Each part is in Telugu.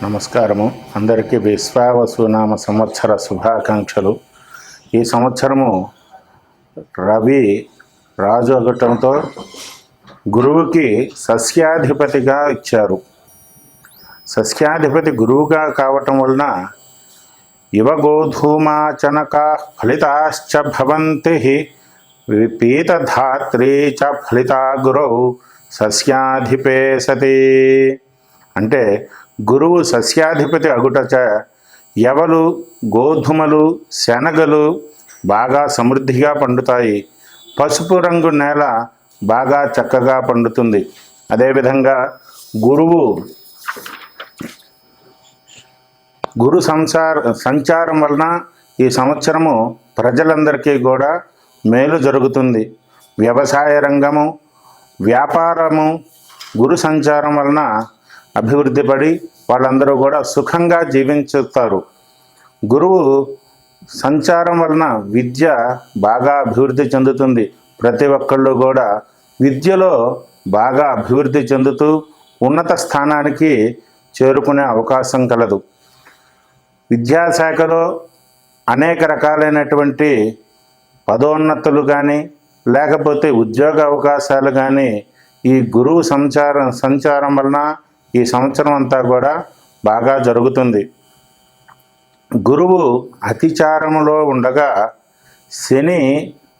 నమస్కారము. అందరికీ విశ్వావసునామ సంవత్సర శుభాకాంక్షలు. ఈ సంవత్సరము రవి రాజు అగటంతో గురువుకి సస్యాధిపతిగా ఇచ్చారు. సస్యాధిపతి గురువుగా కావటం వలన యువగోధూమాచనకా ఫలితాశ్చ భవంతి పీతధాత్రీ చ ఫలితా గురౌ సస్యాధిపే సతి. అంటే గురువు సస్యాధిపతి అగుటచ యవలు, గోధుమలు, శనగలు బాగా సమృద్ధిగా పండుతాయి. పసుపు రంగు నేల బాగా చక్కగా పండుతుంది. అదేవిధంగా గురు సంచారం వలన ఈ సంవత్సరము ప్రజలందరికీ కూడా మేలు జరుగుతుంది. వ్యవసాయ రంగము, వ్యాపారము గురు సంచారం వలన అభివృద్ధి పడి వాళ్ళందరూ కూడా సుఖంగా జీవించుతారు. గురువు సంచారం వలన విద్య బాగా అభివృద్ధి చెందుతుంది. ప్రతి ఒక్కళ్ళు కూడా విద్యలో బాగా అభివృద్ధి చెందుతూ ఉన్నత స్థానానికి చేరుకునే అవకాశం కలదు. విద్యాశాఖలో అనేక రకాలైనటువంటి పదోన్నతులు కానీ లేకపోతే ఉద్యోగ అవకాశాలు కానీ ఈ గురువు సంచారం వలన ఈ సంవత్సరం అంతా కూడా బాగా జరుగుతుంది. గురువు అతిచారములో ఉండగా శని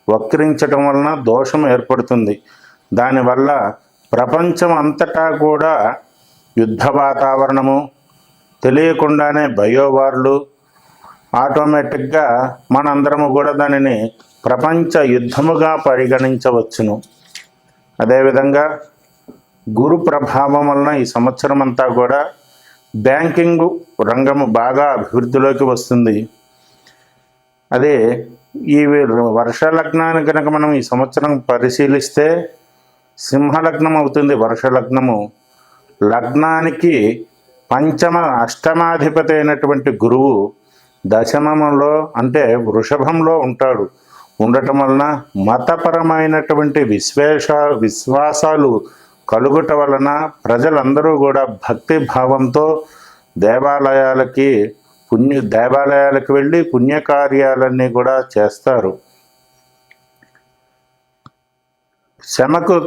వక్రించటం వలన దోషం ఏర్పడుతుంది. దానివల్ల ప్రపంచం అంతటా కూడా యుద్ధ వాతావరణము, తెలియకుండానే బయోవార్లు, ఆటోమేటిక్గా మనందరము కూడా దానిని ప్రపంచ యుద్ధముగా పరిగణించవచ్చును. అదేవిధంగా గురు ప్రభావం వలన ఈ సంవత్సరం అంతా కూడా బ్యాంకింగ్ రంగము బాగా అభివృద్ధిలోకి వస్తుంది. అదే ఈ వర్ష లగ్నాన్ని కనుక మనం ఈ సంవత్సరం పరిశీలిస్తే సింహలగ్నం అవుతుంది. వర్ష లగ్నము లగ్నానికి అష్టమాధిపతి అయినటువంటి గురువు దశమంలో అంటే వృషభంలో ఉండటం వలన మతపరమైనటువంటి విశ్వాసాలు కలుగుట వలన ప్రజలందరూ కూడా భక్తి భావంతో దేవాలయాలకు వెళ్ళి పుణ్యకార్యాలన్నీ కూడా చేస్తారు. శ్రమకు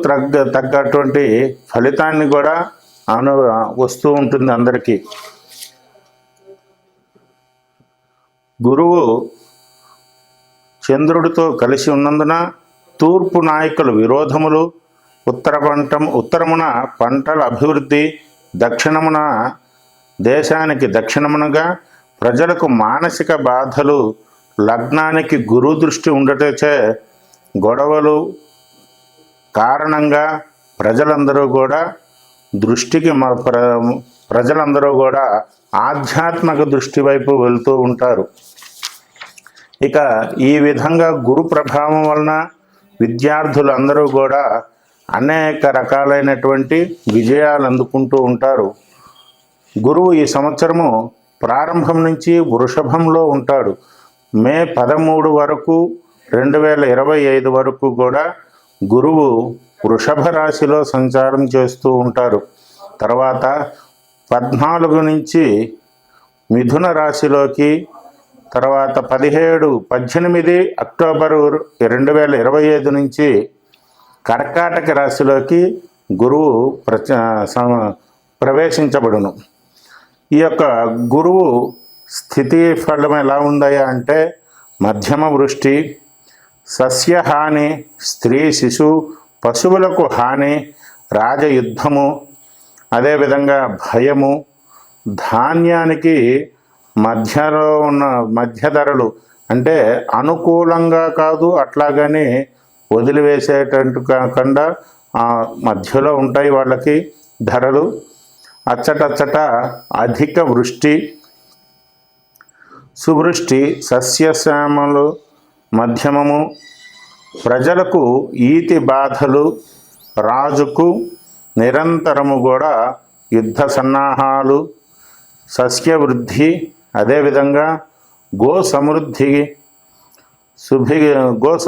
తగ్గటువంటి ఫలితాన్ని కూడా వస్తూ ఉంటుంది అందరికీ. గురువు చంద్రుడితో కలిసి ఉన్నందున తూర్పు నాయకుల విరోధములు, ఉత్తరమున పంటల అభివృద్ధి, దక్షిణమున దేశానికి దక్షిణమునగా ప్రజలకు మానసిక బాధలు, లగ్నానికి గురు దృష్టి ఉండటచే గొడవలు కారణంగా ప్రజలందరూ కూడా ఆధ్యాత్మిక దృష్టి వైపు వెళ్తూ ఉంటారు. ఇక ఈ విధంగా గురు ప్రభావం వలన విద్యార్థులందరూ కూడా అనేక రకాలైనటువంటి విజయాలు అందుకుంటూ ఉంటారు. గురువు ఈ సంవత్సరము ప్రారంభం నుంచి వృషభంలో ఉంటాడు. మే 13 వరకు 2025 వరకు కూడా గురువు వృషభ రాశిలో సంచారం చేస్తూ ఉంటారు. తర్వాత 14 నుంచి మిథున రాశిలోకి, తర్వాత 18 అక్టోబరు 2025 నుంచి కర్కాటక రాశిలోకి గురువు ప్రవేశించబడును. ఈ యొక్క గురువు స్థితి ఫలం ఎలా ఉందయా అంటే మధ్యమ వృష్టి, సస్యహాని, స్త్రీ శిశు పశువులకు హాని, రాజయుద్ధము, అదేవిధంగా భయము, ధాన్యానికి మధ్యలో ఉన్న మధ్య ధరలు అంటే అనుకూలంగా కాదు అట్లాగని వదిలివేసేటట్టు కాకుండా మధ్యలో ఉంటాయి వాళ్ళకి ధరలు. అచ్చటచ్చట అధిక వృష్టి, సువృష్టి, సస్యశ్యామలు మధ్యమము, ప్రజలకు ఈతి బాధలు, రాజుకు నిరంతరము కూడా యుద్ధ సన్నాహాలు, సస్యవృద్ధి, అదేవిధంగా గో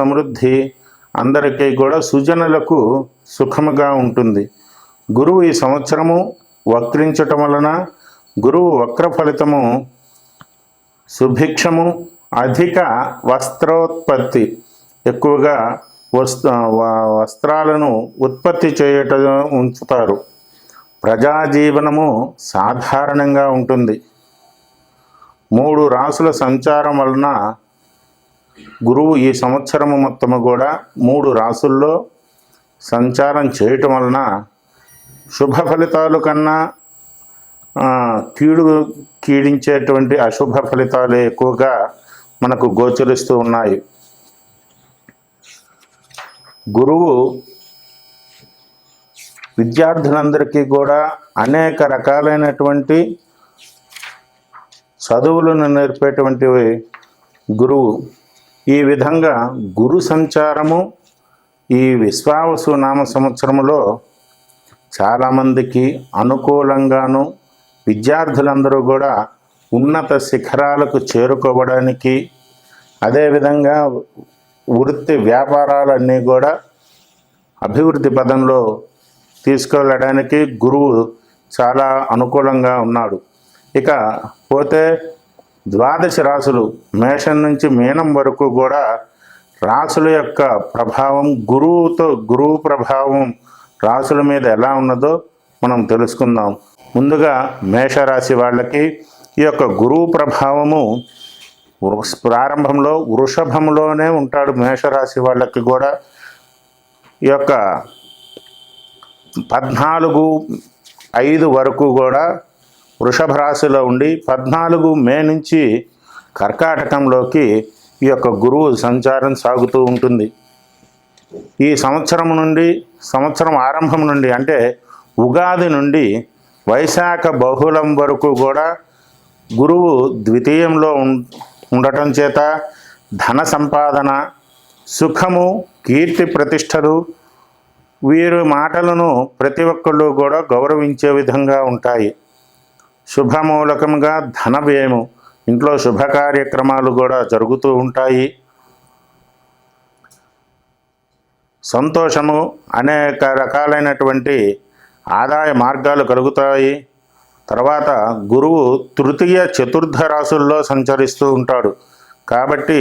సమృద్ధి అందరికీ కూడా సుజనులకు సుఖముగా ఉంటుంది. గురువు ఈ సంవత్సరము వక్రించటం వలన గురువు వక్ర ఫలితము సుభిక్షము, అధిక వస్త్రోత్పత్తి, ఎక్కువగా వస్త్రాలను ఉత్పత్తి చేయట ఉంచుతారు. ప్రజాజీవనము సాధారణంగా ఉంటుంది. 3 రాసుల సంచారం వలన గురువు ఈ సంవత్సరము మొత్తము కూడా 3 రాసుల్లో సంచారం చేయటం వలన శుభ ఫలితాలు కన్నా కీడించేటువంటి అశుభ ఫలితాలు ఎక్కువగా మనకు గోచరిస్తూ ఉన్నాయి. గురువు విద్యార్థులందరికీ కూడా అనేక రకాలైనటువంటి చదువులను నేర్పేటువంటి గురువు. ఈ విధంగా గురు సంచారము ఈ విశ్వావసు నామ సంవత్సరములో చాలామందికి అనుకూలంగాను, విద్యార్థులందరూ కూడా ఉన్నత శిఖరాలకు చేరుకోవడానికి, అదేవిధంగా వృత్తి వ్యాపారాలన్నీ కూడా అభివృద్ధి పదంలో తీసుకెళ్ళడానికి గురువు చాలా అనుకూలంగా ఉన్నాడు. ఇక పోతే 12 రాసులు మేషం నుంచి మీనం వరకు కూడా రాసుల యొక్క ప్రభావం, గురువు ప్రభావం రాసుల మీద ఎలా ఉన్నదో మనం తెలుసుకుందాం. ముందుగా మేషరాశి వాళ్ళకి ఈ యొక్క గురువు ప్రభావము ప్రారంభంలో వృషభంలోనే ఉంటాడు. మేషరాశి వాళ్ళకి కూడా ఈ యొక్క 14/5 వరకు కూడా వృషభ రాశిలో ఉండి 14 మే నుంచి కర్కాటకంలోకి ఈ యొక్క గురువు సంచారం సాగుతూ ఉంటుంది. ఈ సంవత్సరం ఆరంభం నుండి అంటే ఉగాది నుండి వైశాఖ బహుళం వరకు కూడా గురువు ద్వితీయంలో ఉండటం చేత ధన సంపాదన, సుఖము, కీర్తి ప్రతిష్టలు, వీరి మాటలను ప్రతి ఒక్కళ్ళు కూడా గౌరవించే విధంగా ఉంటాయి. శుభమూలకంగా ధన వ్యయము, ఇంట్లో శుభ కార్యక్రమాలు కూడా జరుగుతూ ఉంటాయి. సంతోషము, అనేక రకాలైనటువంటి ఆదాయ మార్గాలు కలుగుతాయి. తర్వాత గురువు తృతీయ చతుర్థ రాసుల్లో సంచరిస్తూ ఉంటాడు కాబట్టి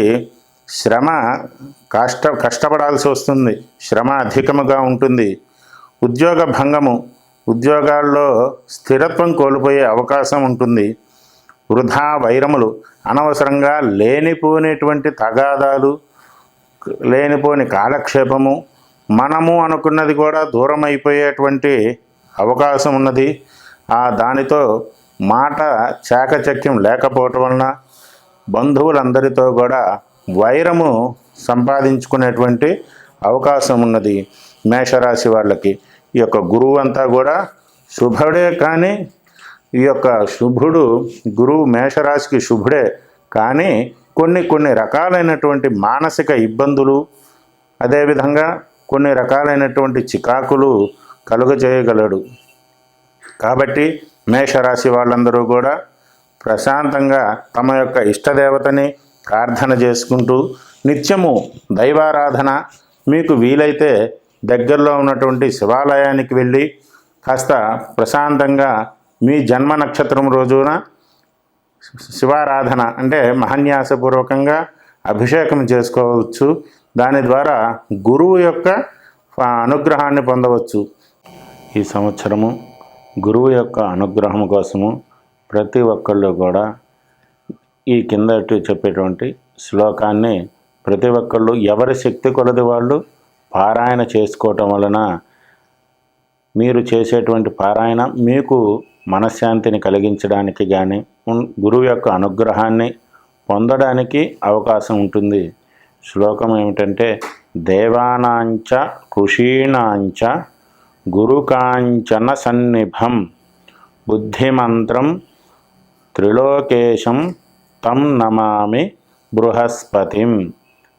కష్టపడాల్సి వస్తుంది, శ్రమ అధికముగా ఉంటుంది. ఉద్యోగ భంగము, ఉద్యోగాల్లో స్థిరత్వం కోల్పోయే అవకాశం ఉంటుంది. వృధా వైరములు, అనవసరంగా లేనిపోయినటువంటి తగాదాలు, లేనిపోని కాలక్షేపము, మనము అనుకున్నది కూడా దూరం అయిపోయేటువంటి అవకాశం ఉన్నది. దానితో మాట చాకచక్యం లేకపోవటం వలన బంధువులందరితో కూడా వైరము సంపాదించుకునేటువంటి అవకాశం ఉన్నది. మేషరాశి వాళ్ళకి ఈ యొక్క గురువు అంతా కూడా శుభుడే, కానీ ఈ యొక్క గురువు మేషరాశికి శుభుడే, కానీ కొన్ని రకాలైనటువంటి మానసిక ఇబ్బందులు, అదేవిధంగా కొన్ని రకాలైనటువంటి చికాకులు కలుగజేయగలడు. కాబట్టి మేషరాశి వాళ్ళందరూ కూడా ప్రశాంతంగా తమ యొక్క ఇష్టదేవతని ప్రార్థన చేసుకుంటూ నిత్యము దైవారాధన, మీకు వీలైతే దగ్గరలో ఉన్నటువంటి శివాలయానికి వెళ్ళి కాస్త ప్రశాంతంగా మీ జన్మ నక్షత్రం రోజున శివారాధన అంటే మహాన్యాసపూర్వకంగా అభిషేకం చేసుకోవచ్చు. దాని ద్వారా గురువు యొక్క అనుగ్రహాన్ని పొందవచ్చు. ఈ సంవత్సరము గురువు యొక్క అనుగ్రహం కోసము ప్రతి ఒక్కళ్ళు కూడా ఈ కిందటి చెప్పేటువంటి శ్లోకాన్ని ప్రతి ఒక్కళ్ళు ఎవరి శక్తి కొలది వాళ్ళు పారాయణ చేసుకోవటం వలన మీరు చేసేటువంటి పారాయణ మీకు మనశ్శాంతిని కలిగించడానికి కానీ గురువు యొక్క అనుగ్రహాన్ని పొందడానికి అవకాశం ఉంటుంది. శ్లోకం ఏమిటంటే దేవానాంచ ఋషీణాంచ గురుకాంచన సన్నిభం బుద్ధిమంత్రం త్రిలోకేశం తం నమామి బృహస్పతిం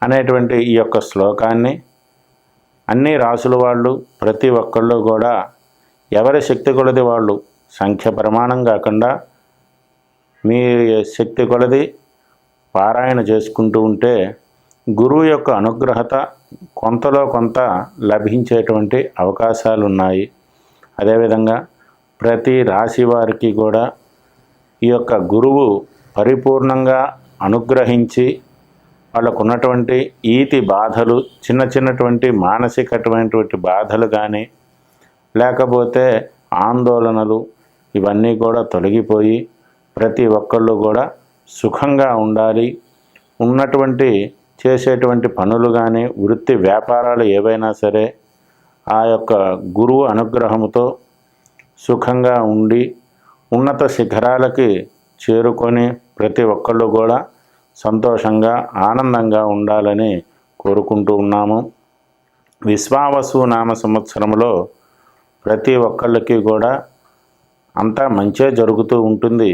అనేటువంటి ఈ యొక్క శ్లోకాన్ని అన్ని రాసుల వాళ్ళు ప్రతి ఒక్కళ్ళు కూడా ఎవరి శక్తి కొలది వాళ్ళు సంఖ్య ప్రమాణం కాకుండా మీ శక్తి కొలది పారాయణ చేసుకుంటూ ఉంటే గురువు యొక్క అనుగ్రహత కొంతలో కొంత లభించేటువంటి అవకాశాలు ఉన్నాయి. అదేవిధంగా ప్రతి రాశి వారికి కూడా ఈ యొక్క గురువు పరిపూర్ణంగా అనుగ్రహించి వాళ్ళకు ఉన్నటువంటి ఈతి బాధలు, చిన్నటువంటి మానసికమైనటువంటి బాధలు కానీ, లేకపోతే ఆందోళనలు, ఇవన్నీ కూడా తొలగిపోయి ప్రతి ఒక్కళ్ళు కూడా సుఖంగా ఉండాలి. చేసేటువంటి పనులు కానీ, వృత్తి వ్యాపారాలు ఏవైనా సరే ఆ యొక్క గురువు అనుగ్రహంతో సుఖంగా ఉండి ఉన్నత శిఖరాలకి చేరుకొని ప్రతి ఒక్కళ్ళు కూడా సంతోషంగా ఆనందంగా ఉండాలని కోరుకుంటూ ఉన్నాము. విశ్వావసు నామ సంవత్సరంలో ప్రతి ఒక్కళ్ళకి కూడా అంతా మంచే జరుగుతూ ఉంటుంది,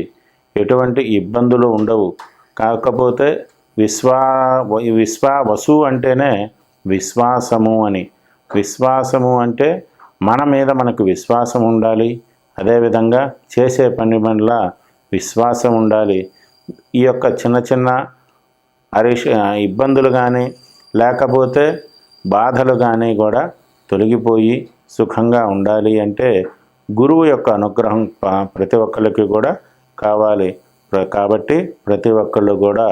ఎటువంటి ఇబ్బందులు ఉండవు. కాకపోతే విశ్వావసు అంటేనే విశ్వాసము అని. విశ్వాసము అంటే మన మీద మనకు విశ్వాసం ఉండాలి, అదేవిధంగా చేసే పని వల్ల విశ్వాసం ఉండాలి. ఈ యొక్క చిన్న ఇబ్బందులు కానీ, లేకపోతే బాధలు కానీ కూడా తొలగిపోయి సుఖంగా ఉండాలి అంటే గురువు యొక్క అనుగ్రహం ప్రతి ఒక్కరికి కూడా కావాలి. కాబట్టి ప్రతి ఒక్కళ్ళు కూడా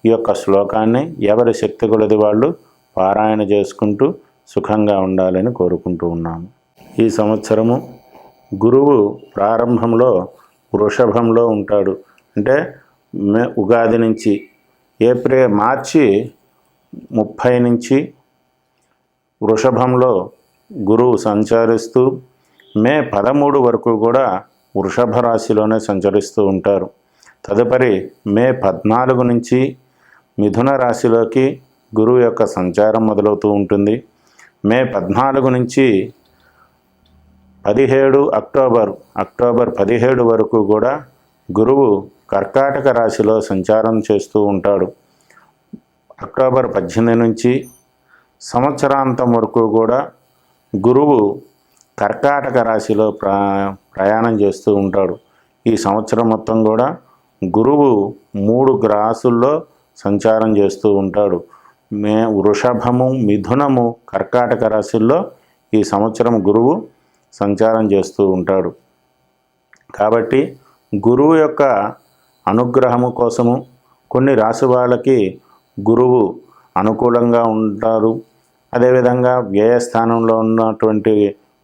ఈ యొక్క శ్లోకాన్ని ఎవరి శక్తి కొలది వాళ్ళు పారాయణ చేసుకుంటూ సుఖంగా ఉండాలని కోరుకుంటూ ఉన్నాము. ఈ సంవత్సరము గురువు ప్రారంభంలో వృషభంలో ఉంటాడు. అంటే ఉగాది నుంచి మార్చి 30 నుంచి వృషభంలో గురువు సంచరిస్తూ మే 13 వరకు కూడా వృషభ రాశిలోనే సంచరిస్తూ ఉంటారు. తదుపరి మే 14 నుంచి మిథున రాశిలోకి గురువు యొక్క సంచారం మొదలవుతూ ఉంటుంది. మే 14 నుంచి 17 అక్టోబర్ 17 వరకు కూడా గురువు కర్కాటక రాశిలో సంచారం చేస్తూ ఉంటాడు. అక్టోబర్ 18 నుంచి సంవత్సరాంతం వరకు కూడా గురువు కర్కాటక రాశిలో ప్రయాణం చేస్తూ ఉంటాడు. ఈ సంవత్సరం మొత్తం కూడా గురువు 3 రాశుల్లో సంచారం చేస్తూ ఉంటాడు. వృషభము, మిథునము, కర్కాటక రాశుల్లో ఈ సంవత్సరం గురువు సంచారం చేస్తూ ఉంటాడు. కాబట్టి గురువు యొక్క అనుగ్రహము కోసము కొన్ని రాశి వాళ్ళకి గురువు అనుకూలంగా ఉంటారు. అదేవిధంగా వ్యయస్థానంలో ఉన్నటువంటి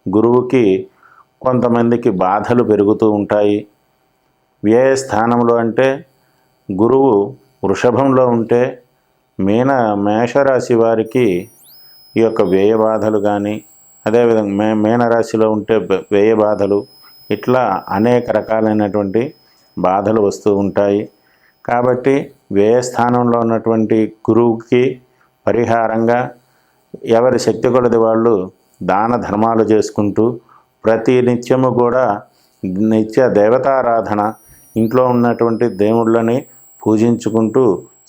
గురువుకి కొంతమందికి బాధలు పెరుగుతూ ఉంటాయి. వ్యయస్థానంలో అంటే గురువు వృషభంలో ఉంటే మేషరాశి వారికి ఈ యొక్క వ్యయ బాధలు కానీ, అదేవిధంగా మీనరాశిలో ఉంటే వ్యయ బాధలు, ఇట్లా అనేక రకాలైనటువంటి బాధలు వస్తూ ఉంటాయి. కాబట్టి వ్యయస్థానంలో ఉన్నటువంటి గురువుకి పరిహారంగా ఎవరి శక్తి కొలది వాళ్ళు దాన ధర్మాలు చేసుకుంటూ ప్రతి నిత్యము కూడా నిత్య దేవతారాధన, ఇంట్లో ఉన్నటువంటి దేవుళ్ళని పూజించుకుంటూ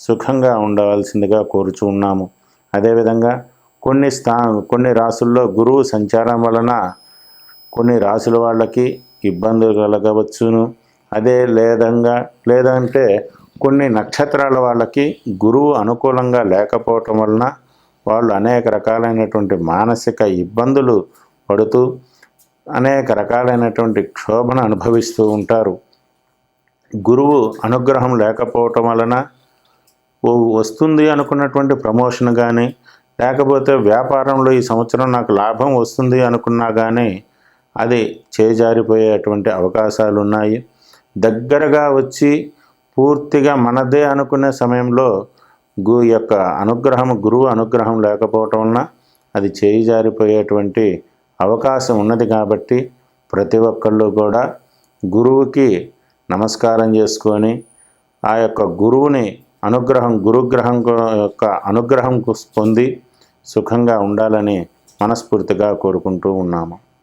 సుఖంగా ఉండవలసిందిగా కోరుచూ ఉన్నాము. అదేవిధంగా కొన్ని రాసుల్లో గురువు సంచారం వలన కొన్ని రాసుల వాళ్ళకి ఇబ్బందులు కలగవచ్చును. లేదంటే కొన్ని నక్షత్రాల వాళ్ళకి గురువు అనుకూలంగా లేకపోవటం వలన వాళ్ళు అనేక రకాలైనటువంటి మానసిక ఇబ్బందులు పడుతూ అనేక రకాలైనటువంటి క్షోభను అనుభవిస్తూ ఉంటారు. గురువు అనుగ్రహం లేకపోవటం వలన వస్తుంది అనుకున్నటువంటి ప్రమోషన్ కానీ, లేకపోతే వ్యాపారంలో ఈ సంవత్సరం నాకు లాభం వస్తుంది అనుకున్నా కానీ అది చేజారిపోయేటువంటి అవకాశాలు ఉన్నాయి. దగ్గరగా వచ్చి పూర్తిగా మనదే అనుకునే సమయంలో గురువు అనుగ్రహం లేకపోవటం వలన అది చేజారిపోయేటువంటి అవకాశం ఉన్నది. కాబట్టి ప్రతి ఒక్కళ్ళు కూడా గురువుకి నమస్కారం చేసుకొని ఆ యొక్క గురువుని గురుగ్రహం యొక్క అనుగ్రహం పొంది సుఖంగా ఉండాలని మనస్ఫూర్తిగా కోరుకుంటూ ఉన్నాము.